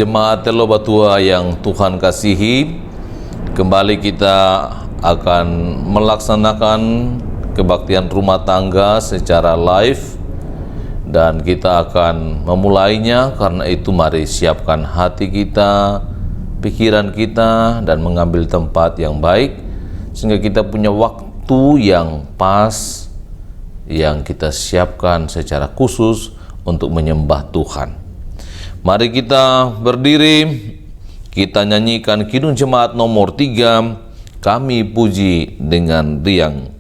Jemaat Telo Batua yang Tuhan kasihi, kembali kita akan melaksanakan kebaktian rumah tangga secara live, dan kita akan memulainya. Karena itu mari siapkan hati kita, pikiran kita, dan mengambil tempat yang baik sehingga kita punya waktu yang pas yang kita siapkan secara khusus untuk menyembah Tuhan. Mari kita berdiri, kita nyanyikan Kidung Jemaat nomor 3, Kami Puji dengan riang.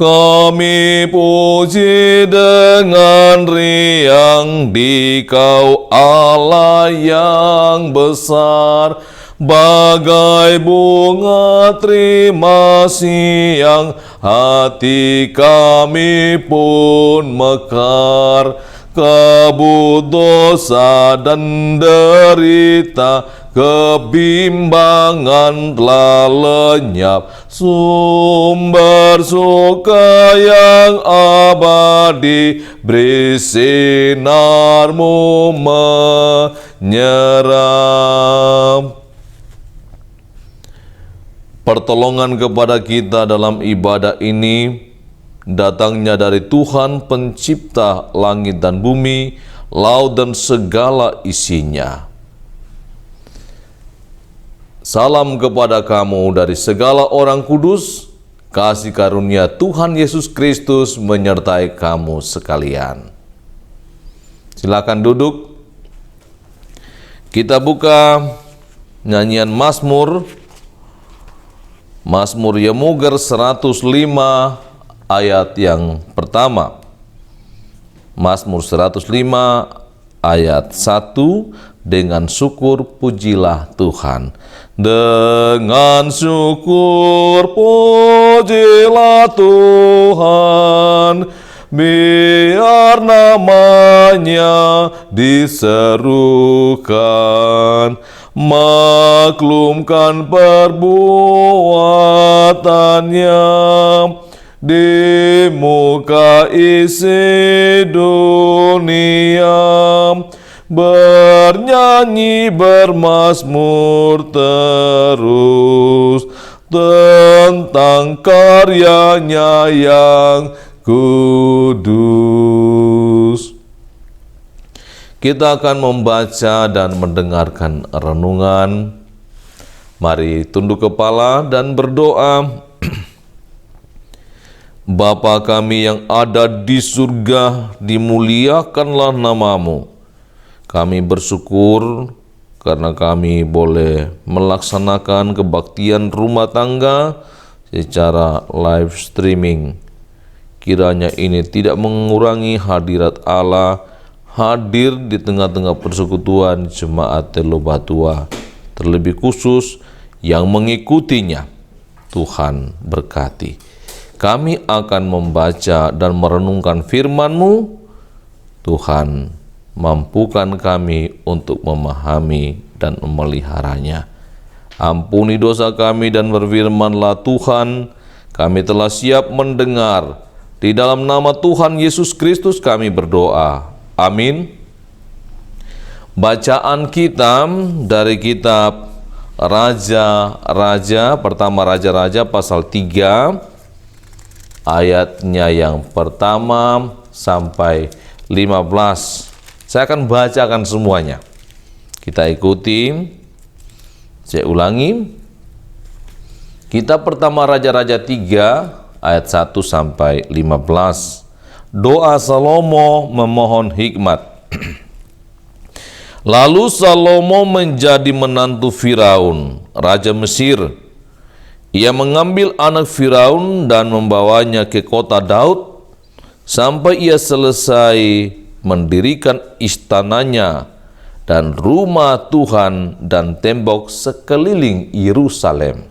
Kami puji dengan riang Dikau Allah yang besar, bagai bunga terima siang, hati kami pun mekar. Kabut dosa dan derita, kebimbangan telah lenyap, sumber suka yang abadi, beri sinar-Mu menyerap. Pertolongan kepada kita dalam ibadah ini datangnya dari Tuhan pencipta langit dan bumi, laut dan segala isinya. Salam kepada kamu dari segala orang kudus, kasih karunia Tuhan Yesus Kristus menyertai kamu sekalian. Silakan duduk. Kita buka nyanyian Mazmur Yemuger 105 ayat yang pertama. Mazmur 105 ayat 1, dengan syukur pujilah Tuhan. Dengan syukur pujilah Tuhan, biar namanya diserukan, maklumkan perbuatannya di muka isi dunia, bernyanyi bermazmur terus tentang karyanya yang kudus. Kita akan membaca dan mendengarkan renungan. Mari tunduk kepala dan berdoa. Bapa kami yang ada di surga, dimuliakanlah nama-Mu. Kami bersyukur karena kami boleh melaksanakan kebaktian rumah tangga secara live streaming. Kiranya ini tidak mengurangi hadirat Allah hadir di tengah-tengah persekutuan Jemaat Telo Batua, terlebih khusus yang mengikutinya. Tuhan berkati. Kami akan membaca dan merenungkan firman-Mu. Tuhan, mampukan kami untuk memahami dan memeliharanya. Ampuni dosa kami dan berfirman-Lah Tuhan, kami telah siap mendengar. Di dalam nama Tuhan Yesus Kristus kami berdoa. Amin. Bacaan kita dari kitab Raja-Raja, pertama Raja-Raja pasal 3, ayatnya yang pertama sampai 15. Saya akan bacakan semuanya. Kita ikuti. Saya ulangi. Kitab pertama Raja-Raja 3 ayat 1 sampai 15. Doa Salomo memohon hikmat. Lalu Salomo menjadi menantu Firaun, raja Mesir. Ia mengambil anak Firaun dan membawanya ke kota Daud sampai ia selesai mendirikan istananya dan rumah Tuhan dan tembok sekeliling Yerusalem.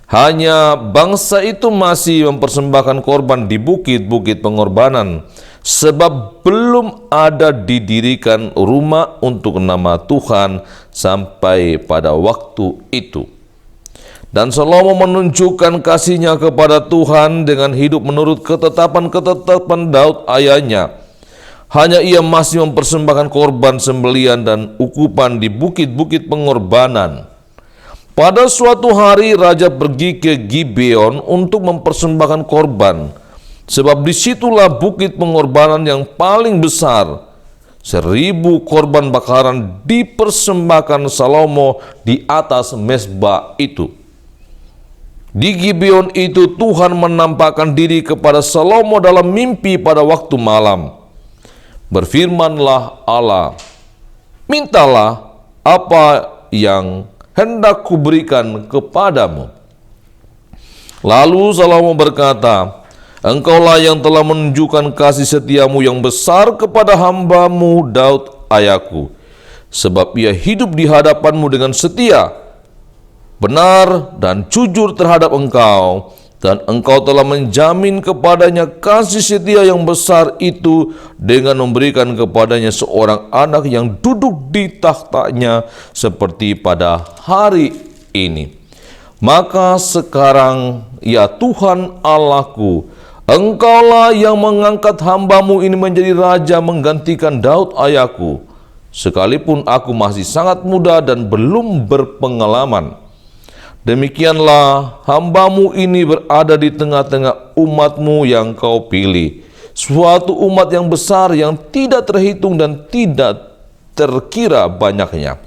Hanya bangsa itu masih mempersembahkan korban di bukit-bukit pengorbanan, sebab belum ada didirikan rumah untuk nama Tuhan sampai pada waktu itu. Dan Salomo menunjukkan kasihnya kepada Tuhan dengan hidup menurut ketetapan Daud ayahnya. Hanya ia masih mempersembahkan korban sembelian dan ukupan di bukit-bukit pengorbanan. Pada suatu hari raja pergi ke Gibeon untuk mempersembahkan korban, sebab disitulah bukit pengorbanan yang paling besar. 1.000 korban bakaran dipersembahkan Salomo di atas mezbah itu. Di Gibeon itu Tuhan menampakkan diri kepada Salomo dalam mimpi pada waktu malam. Berfirmanlah Allah, mintalah apa yang hendak kuberikan kepadamu. Lalu Salomo berkata, engkaulah yang telah menunjukkan kasih setiamu yang besar kepada hambamu Daud ayahku, sebab ia hidup di hadapanmu dengan setia, benar dan jujur terhadap engkau, dan engkau telah menjamin kepadanya kasih setia yang besar itu dengan memberikan kepadanya seorang anak yang duduk di takhtanya seperti pada hari ini. Maka sekarang, ya Tuhan Allahku, engkaulah yang mengangkat hambamu ini menjadi raja menggantikan Daud ayahku, sekalipun aku masih sangat muda dan belum berpengalaman. Demikianlah hambamu ini berada di tengah-tengah umatmu yang kau pilih, suatu umat yang besar yang tidak terhitung dan tidak terkira banyaknya.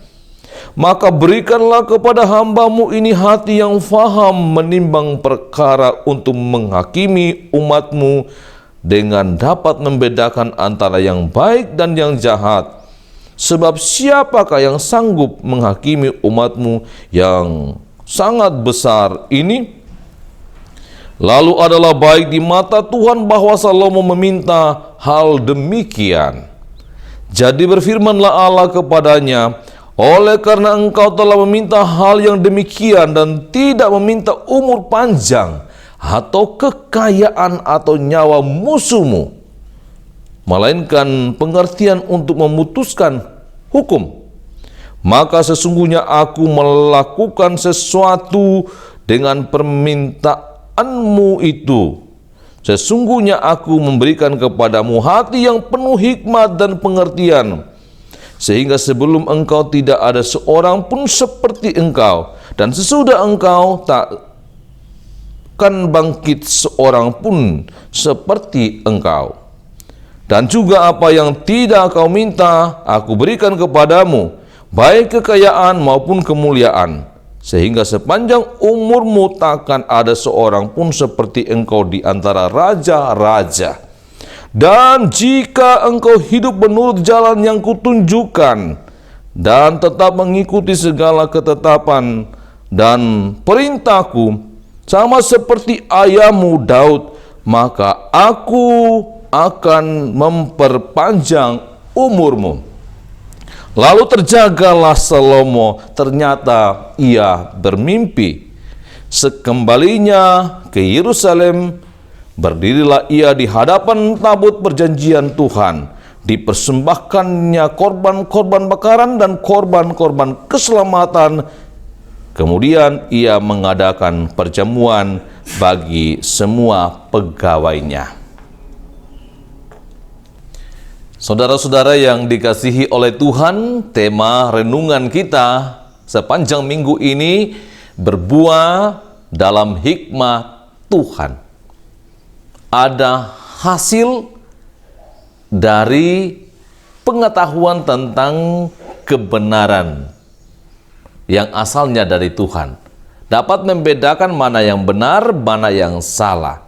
Maka berikanlah kepada hambamu ini hati yang faham menimbang perkara untuk menghakimi umatmu dengan dapat membedakan antara yang baik dan yang jahat. Sebab siapakah yang sanggup menghakimi umatmu yang sangat besar ini? Lalu adalah baik di mata Tuhan bahwa Salomo meminta hal demikian. Jadi berfirmanlah Allah kepadanya, oleh karena engkau telah meminta hal yang demikian dan tidak meminta umur panjang atau kekayaan atau nyawa musuhmu, melainkan pengertian untuk memutuskan hukum, maka sesungguhnya aku melakukan sesuatu dengan permintaanmu itu. Sesungguhnya aku memberikan kepadamu hati yang penuh hikmat dan pengertian, sehingga sebelum engkau tidak ada seorang pun seperti engkau, dan sesudah engkau takkan bangkit seorang pun seperti engkau. Dan juga apa yang tidak kau minta, aku berikan kepadamu, baik kekayaan maupun kemuliaan, sehingga sepanjang umurmu takkan ada seorang pun seperti engkau di antara raja-raja. Dan jika engkau hidup menurut jalan yang kutunjukkan dan tetap mengikuti segala ketetapan dan perintahku sama seperti ayahmu Daud, maka aku akan memperpanjang umurmu. Lalu terjagalah Salomo, ternyata ia bermimpi. Sekembalinya ke Yerusalem, berdirilah ia di hadapan tabut perjanjian Tuhan. Dipersembahkannya korban-korban bakaran dan korban-korban keselamatan. Kemudian ia mengadakan perjamuan bagi semua pegawainya. Saudara-saudara yang dikasihi oleh Tuhan, tema renungan kita sepanjang minggu ini berbuah dalam hikmat Tuhan. Ada hasil dari pengetahuan tentang kebenaran yang asalnya dari Tuhan. Dapat membedakan mana yang benar, mana yang salah.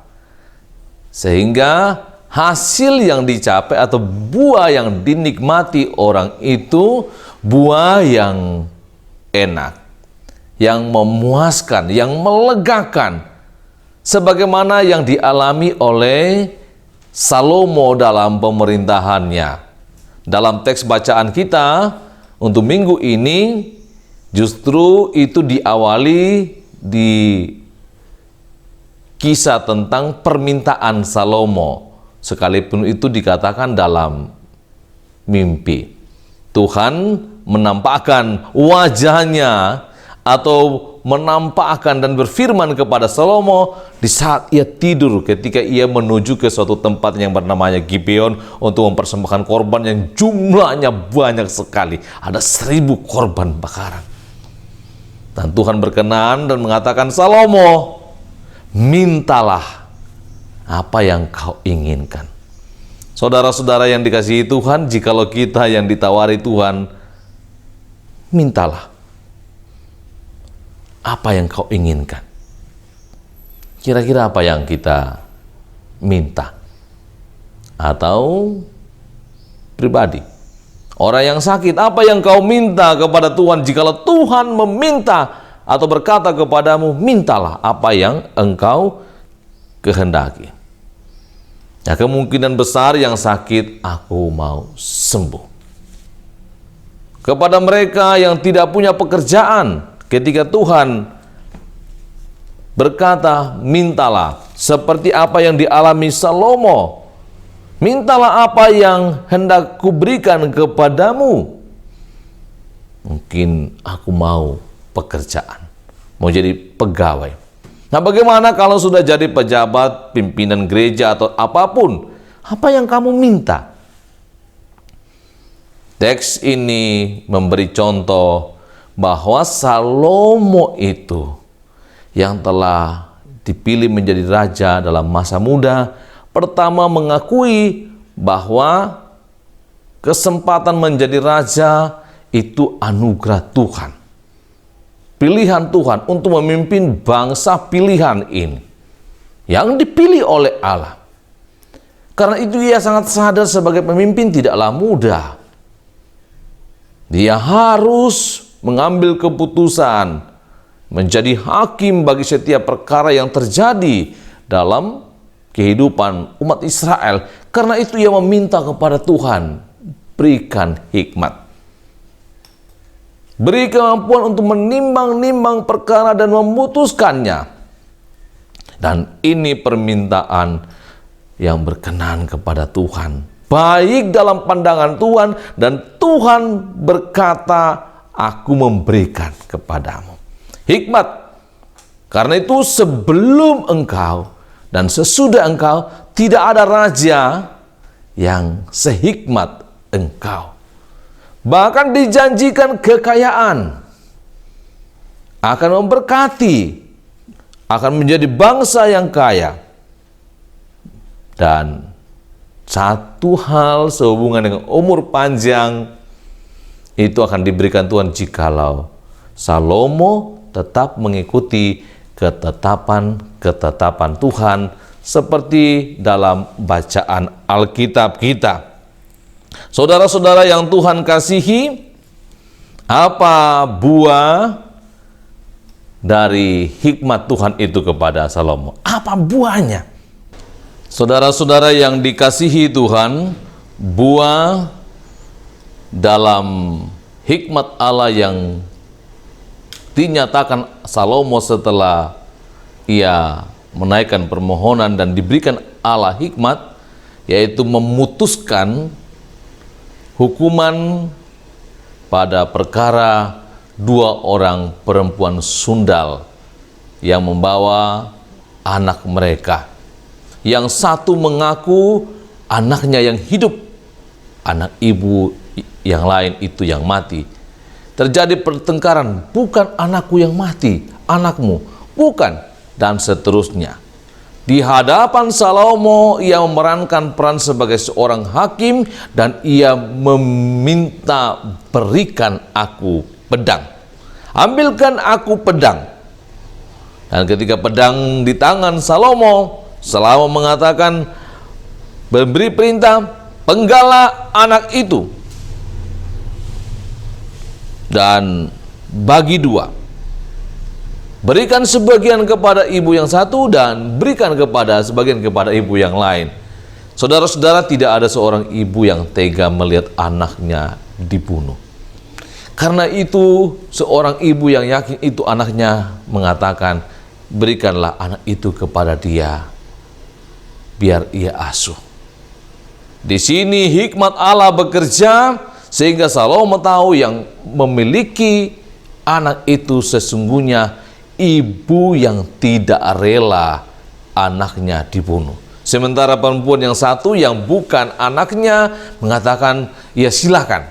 Sehingga hasil yang dicapai atau buah yang dinikmati orang itu buah yang enak, yang memuaskan, yang melegakan, sebagaimana yang dialami oleh Salomo dalam pemerintahannya. Dalam teks bacaan kita untuk minggu ini justru itu diawali di kisah tentang permintaan Salomo. Sekalipun itu dikatakan dalam mimpi. Tuhan menampakkan wajahnya atau menampakkan dan berfirman kepada Salomo di saat ia tidur ketika ia menuju ke suatu tempat yang bernamanya Gibeon untuk mempersembahkan korban yang jumlahnya banyak sekali. Ada 1000 korban bakaran. Dan Tuhan berkenan dan mengatakan, Salomo, mintalah apa yang kau inginkan. Saudara-saudara yang dikasihi Tuhan, jikalau kita yang ditawari Tuhan, mintalah apa yang kau inginkan. Kira-kira apa yang kita minta? Atau pribadi, orang yang sakit, apa yang kau minta kepada Tuhan? Jikalau Tuhan meminta atau berkata kepadamu, mintalah apa yang engkau kehendaki. Ya, kemungkinan besar yang sakit, aku mau sembuh. Kepada mereka yang tidak punya pekerjaan, ketika Tuhan berkata, mintalah seperti apa yang dialami Salomo. Mintalah apa yang hendak kuberikan kepadamu. Mungkin aku mau pekerjaan, mau jadi pegawai. Nah, bagaimana kalau sudah jadi pejabat, pimpinan gereja atau apapun? Apa yang kamu minta? Teks ini memberi contoh bahwa Salomo itu yang telah dipilih menjadi raja dalam masa muda, pertama mengakui bahwa kesempatan menjadi raja itu anugerah Tuhan. Pilihan Tuhan untuk memimpin bangsa pilihan ini yang dipilih oleh Allah. Karena itu ia sangat sadar sebagai pemimpin tidaklah mudah. Dia harus mengambil keputusan, menjadi hakim bagi setiap perkara yang terjadi dalam kehidupan umat Israel. Karena itu ia meminta kepada Tuhan, berikan hikmat. Beri kemampuan untuk menimbang-nimbang perkara dan memutuskannya. Dan ini permintaan yang berkenan kepada Tuhan, baik dalam pandangan Tuhan, dan Tuhan berkata, aku memberikan kepadamu hikmat. Karena itu sebelum engkau dan sesudah engkau tidak ada raja yang sehikmat engkau. Bahkan dijanjikan kekayaan, akan memberkati, akan menjadi bangsa yang kaya. Dan satu hal sehubungan dengan umur panjang itu akan diberikan Tuhan jikalau Salomo tetap mengikuti ketetapan Tuhan seperti dalam bacaan Alkitab kita. Saudara-saudara yang Tuhan kasihi, apa buah dari hikmat Tuhan itu kepada Salomo? Apa buahnya? Saudara-saudara yang dikasihi Tuhan, buah dalam hikmat Allah yang dinyatakan Salomo setelah ia menaikkan permohonan dan diberikan Allah hikmat, yaitu memutuskan hukuman pada perkara 2 orang perempuan sundal yang membawa anak mereka. Yang satu mengaku anaknya yang hidup, anak ibu yang lain itu yang mati. Terjadi pertengkaran, bukan anakku yang mati, anakmu, bukan, dan seterusnya. Di hadapan Salomo, ia memerankan peran sebagai seorang hakim dan ia meminta, berikan aku pedang. Ambilkan aku pedang. Dan ketika pedang di tangan Salomo, Salomo mengatakan, memberi perintah, penggalah anak itu dan bagi 2. Berikan sebagian kepada ibu yang satu dan berikan sebagian kepada ibu yang lain. Saudara-saudara, tidak ada seorang ibu yang tega melihat anaknya dibunuh. Karena itu seorang ibu yang yakin itu anaknya mengatakan, berikanlah anak itu kepada dia, biar ia asuh. Di sini hikmat Allah bekerja sehingga Salomo tahu yang memiliki anak itu sesungguhnya ibu yang tidak rela anaknya dibunuh. Sementara perempuan yang satu yang bukan anaknya mengatakan, ya silakan.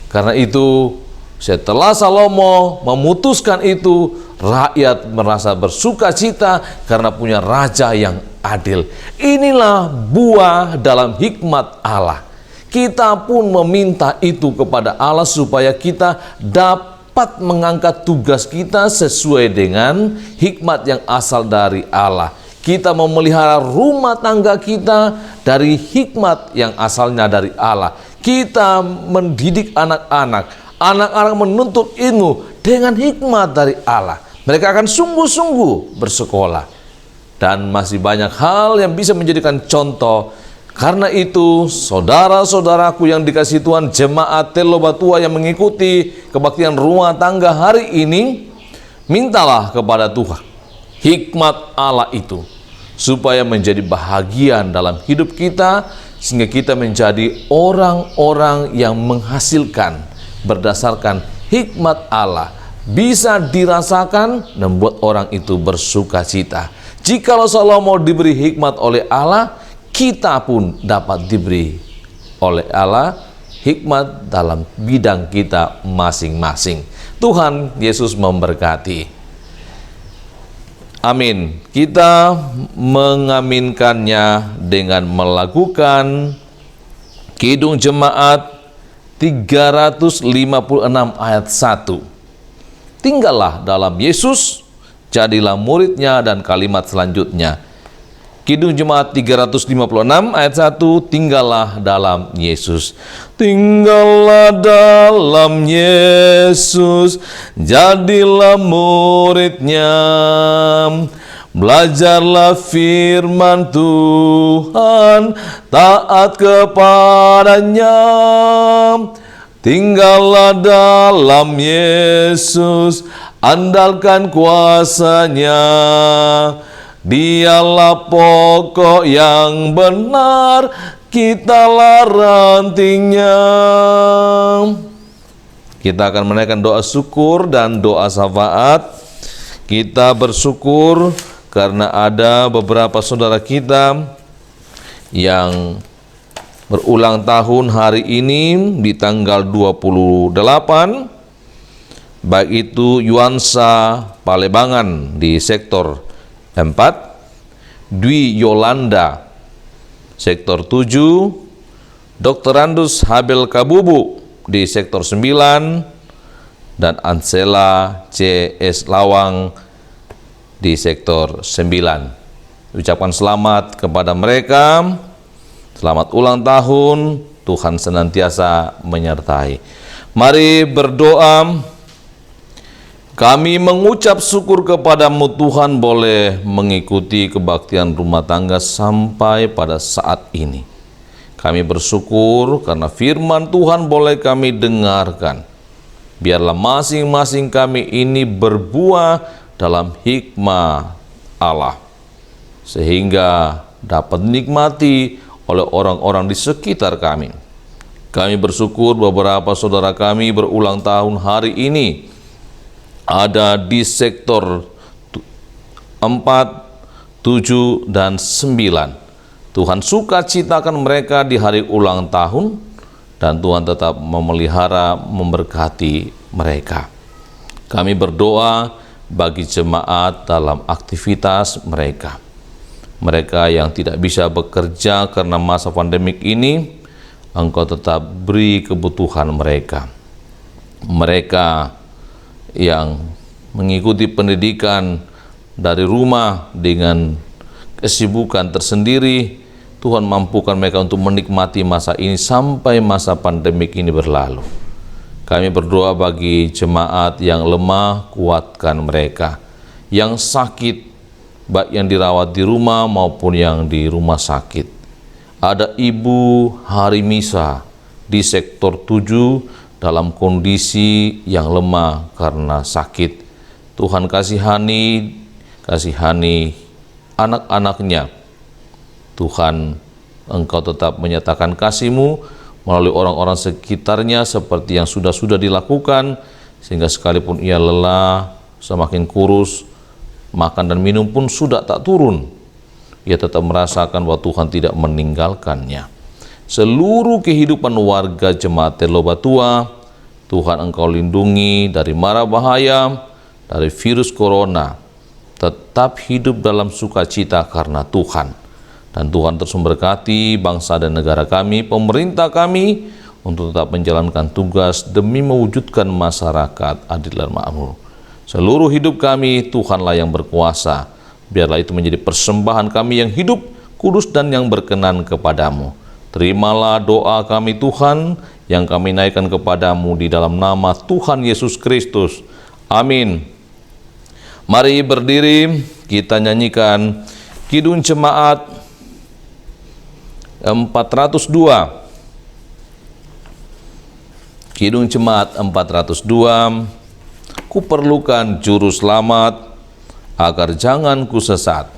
Karena itu setelah Salomo memutuskan itu, rakyat merasa bersuka cita karena punya raja yang adil. Inilah buah dalam hikmat Allah. Kita pun meminta itu kepada Allah supaya kita dapat mengangkat tugas kita sesuai dengan hikmat yang asal dari Allah. Kita memelihara rumah tangga kita dari hikmat yang asalnya dari Allah. Kita mendidik anak-anak. Anak-anak menuntut ilmu dengan hikmat dari Allah. Mereka akan sungguh-sungguh bersekolah. Dan masih banyak hal yang bisa menjadikan contoh. Karena itu, saudara-saudaraku yang dikasihi Tuhan, jemaat Telo Batua yang mengikuti kebaktian rumah tangga hari ini, mintalah kepada Tuhan hikmat Allah itu, supaya menjadi bahagian dalam hidup kita, sehingga kita menjadi orang-orang yang menghasilkan berdasarkan hikmat Allah, bisa dirasakan dan membuat orang itu bersuka cita. Jikalau Salomo diberi hikmat oleh Allah, kita pun dapat diberi oleh Allah hikmat dalam bidang kita masing-masing. Tuhan Yesus memberkati. Amin. Kita mengaminkannya dengan melakukan Kidung Jemaat 356 ayat 1. Tinggallah dalam Yesus, jadilah muridnya, dan kalimat selanjutnya. Kidung Jemaat 356 ayat 1, tinggallah dalam Yesus. Tinggallah dalam Yesus, jadilah muridnya. Belajarlah firman Tuhan, taat kepadanya. Tinggallah dalam Yesus, andalkan kuasanya. Dialah pokok yang benar, kitalah rantingnya. Kita akan menaikkan doa syukur dan doa syafaat. Kita bersyukur karena ada beberapa saudara kita yang berulang tahun hari ini di tanggal 28, baik itu Yuansa Palebangan di sektor 4, Dwi Yolanda sektor 7, Dr. Randus Habel Kabubu di sektor 9, dan Ansela C.S. Lawang di sektor 9. Ucapkan selamat kepada mereka. Selamat ulang tahun. Tuhan senantiasa menyertai. Mari berdoa. Kami mengucap syukur kepadamu Tuhan, boleh mengikuti kebaktian rumah tangga sampai pada saat ini. Kami bersyukur karena firman Tuhan boleh kami dengarkan. Biarlah masing-masing kami ini berbuah dalam hikmah Allah, sehingga dapat dinikmati oleh orang-orang di sekitar kami. Kami bersyukur beberapa saudara kami berulang tahun hari ini ada di sektor 4, 7, dan 9. Tuhan sukacitakan mereka di hari ulang tahun, dan Tuhan tetap memelihara, memberkati mereka. Kami berdoa bagi jemaat dalam aktivitas mereka. Mereka yang tidak bisa bekerja karena masa pandemik ini, Engkau tetap beri kebutuhan mereka. Mereka yang mengikuti pendidikan dari rumah dengan kesibukan tersendiri, Tuhan mampukan mereka untuk menikmati masa ini sampai masa pandemik ini berlalu. Kami berdoa bagi jemaat yang lemah, kuatkan mereka. Yang sakit, baik yang dirawat di rumah maupun yang di rumah sakit. Ada Ibu Hari Misa di sektor 7 dalam kondisi yang lemah karena sakit. Tuhan kasihani anak-anaknya. Tuhan, Engkau tetap menyatakan kasih-Mu melalui orang-orang sekitarnya seperti yang sudah dilakukan, sehingga sekalipun ia lelah, semakin kurus, makan dan minum pun sudah tak turun, ia tetap merasakan bahwa Tuhan tidak meninggalkannya. Seluruh kehidupan warga jemaat Lobatua, Tuhan Engkau lindungi dari mara bahaya, dari virus corona. Tetap hidup dalam sukacita karena Tuhan. Dan Tuhan terus memberkati bangsa dan negara kami, pemerintah kami, untuk tetap menjalankan tugas demi mewujudkan masyarakat adil dan makmur. Seluruh hidup kami, Tuhanlah yang berkuasa. Biarlah itu menjadi persembahan kami yang hidup, kudus, dan yang berkenan kepadamu. Terimalah doa kami Tuhan, yang kami naikkan kepadamu di dalam nama Tuhan Yesus Kristus. Amin. Mari berdiri, kita nyanyikan Kidung Jemaat 402. Kidung Jemaat 402. Kuperlukan juru selamat, agar jangan kusesat.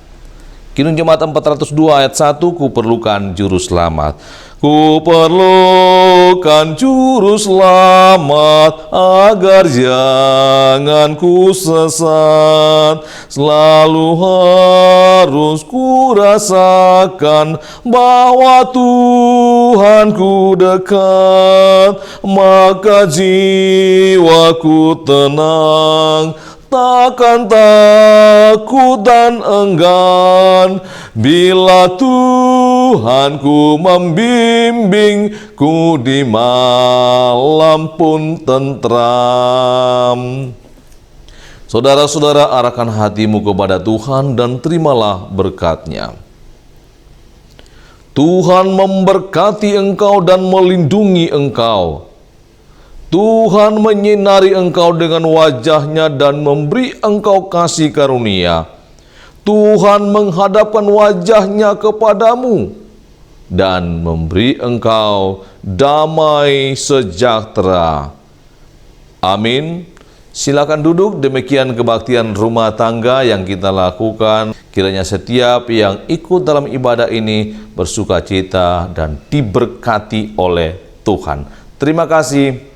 Kidung Jemaat 402 ayat 1, kuperlukan juru selamat. Kuperlukan juru selamat, agar jangan kusesat. Selalu harus kurasakan bahwa Tuhanku dekat, maka jiwaku tenang, takkan takut dan enggan, bila Tuhanku membimbingku di malam pun tentram. Saudara-saudara, arahkan hatimu kepada Tuhan dan terimalah berkat-Nya. Tuhan memberkati engkau dan melindungi engkau. Tuhan menyinari engkau dengan wajah-Nya dan memberi engkau kasih karunia. Tuhan menghadapkan wajah-Nya kepadamu dan memberi engkau damai sejahtera. Amin. Silakan duduk. Demikian kebaktian rumah tangga yang kita lakukan. Kiranya setiap yang ikut dalam ibadah ini bersukacita dan diberkati oleh Tuhan. Terima kasih.